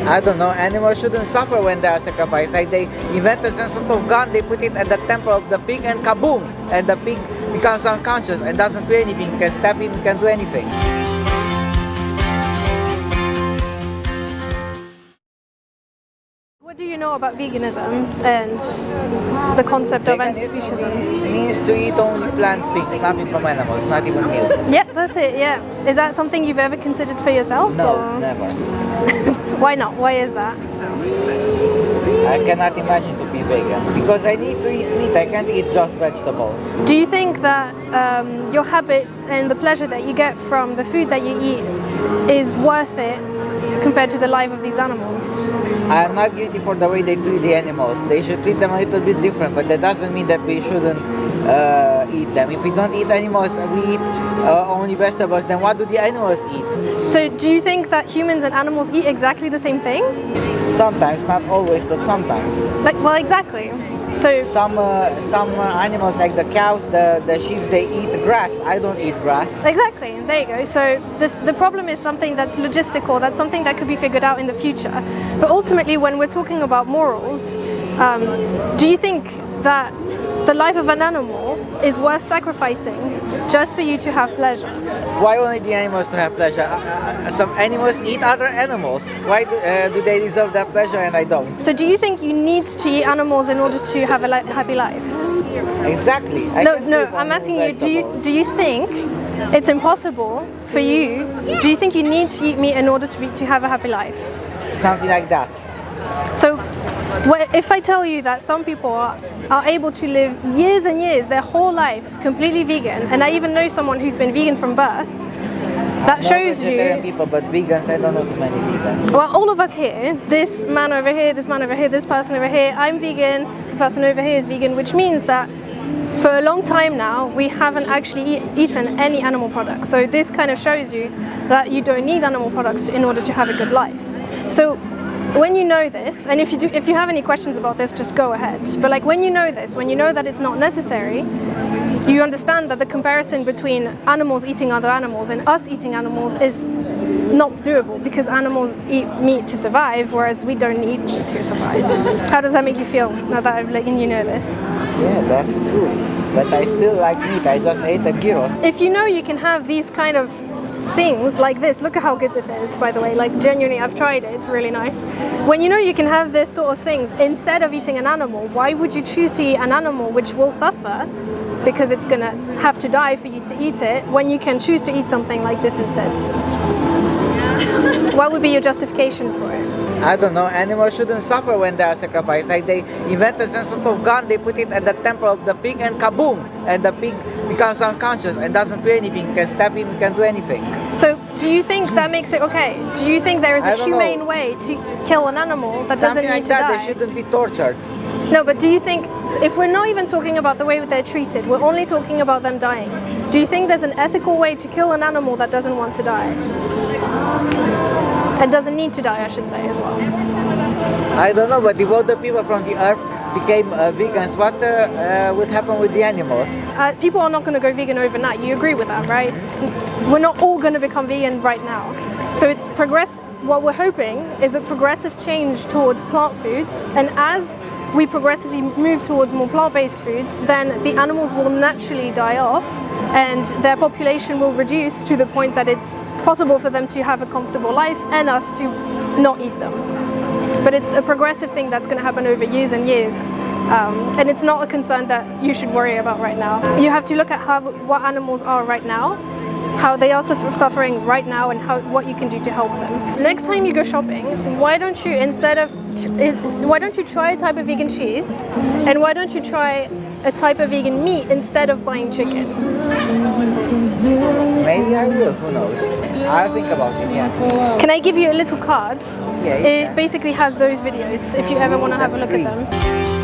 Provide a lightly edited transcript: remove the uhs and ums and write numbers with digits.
I don't know, animals shouldn't suffer when they are sacrificed. Like they invented some sort of gun, they put it at the temple of the pig and kaboom! And the pig becomes unconscious and doesn't feel anything, you can stab him, you can do anything. What do you know about veganism and the concept of anti-speciesism? It means to eat only plant things, nothing from animals, not even milk. Yeah, that's it, yeah. Is that something you've ever considered for yourself? No, or? never. Why not? Why is that? I cannot imagine to be vegan because I need to eat meat, I can't eat just vegetables. Do you think that your habits and the pleasure that you get from the food that you eat is worth it compared to the life of these animals? I am not guilty for the way they treat the animals. They should treat them a little bit different, but that doesn't mean that we shouldn't eat them. If we don't eat animals and we eat only vegetables, then what do the animals eat? So do you think that humans and animals eat exactly the same thing? Sometimes, not always, but sometimes. Well, exactly. So Some animals like the cows, the sheep, they eat grass. I don't eat grass. exactly, there you go. So the problem is something that's logistical, that's something that could be figured out in the future. But ultimately, when we're talking about morals, do you think that the life of an animal is worth sacrificing just for you to have pleasure? Why only the animals to have pleasure? Some animals eat other animals. Why do they deserve that pleasure and I don't? So do you think you need to eat animals in order to have a happy life? Exactly. No, I'm asking you, do you think it's impossible for you, do you think you need to eat meat in order to have a happy life? Something like that. So if I tell you that some people are able to live years and years, their whole life, completely vegan, and I even know someone who's been vegan from birth, that shows you... people, but vegans, I don't know too many vegans. Well, all of us here, this man over here, this man over here, this person over here, I'm vegan, the person over here is vegan, which means that for a long time now, we haven't actually eaten any animal products. So this kind of shows you that you don't need animal products in order to have a good life. So when you know this, and if you have any questions about this, just go ahead. But like when you know this, when you know that it's not necessary, you understand that the comparison between animals eating other animals and us eating animals is not doable because animals eat meat to survive, whereas we don't need meat to survive. How does that make you feel now that I've let you know this? Yeah, that's true. But I still like meat. I just ate a gyros. If you know you can have these kind of things like this, look at how good this is, by the way, like genuinely, I've tried it, it's really nice. When you know you can have this sort of things instead of eating an animal, why would you choose to eat an animal which will suffer because it's gonna have to die for you to eat it when you can choose to eat something like this instead? What would be your justification for it? I don't know, animals shouldn't suffer when they are sacrificed. Like they invented some sort of gun, they put it at the temple of the pig and kaboom! And the pig becomes unconscious and doesn't feel anything, you can stab him, you can do anything. So do you think that makes it okay? Do you think there is a humane way to kill an animal that doesn't need to die? Something like that, they shouldn't be tortured. No, but do you think, if we're not even talking about the way they're treated, we're only talking about them dying, do you think there's an ethical way to kill an animal that doesn't want to die? And doesn't need to die, I should say, as well. I don't know, but if all the people from the earth became vegans, what would happen with the animals? People are not going to go vegan overnight. You agree with that, right? We're not all going to become vegan right now. So it's what we're hoping is a progressive change towards plant foods, and as we progressively move towards more plant-based foods, then the animals will naturally die off and their population will reduce to the point that it's possible for them to have a comfortable life and us to not eat them. But it's a progressive thing that's going to happen over years and years. And it's not a concern that you should worry about right now. You have to look at what animals are right now, how they are suffering right now, and what you can do to help them. Next time you go shopping, why don't you try a type of vegan cheese, and why don't you try a type of vegan meat instead of buying chicken? Maybe I will, who knows? I'll think about it, yeah. Can I give you a little card? Yeah, It basically has those videos if you ever want to have a look at them.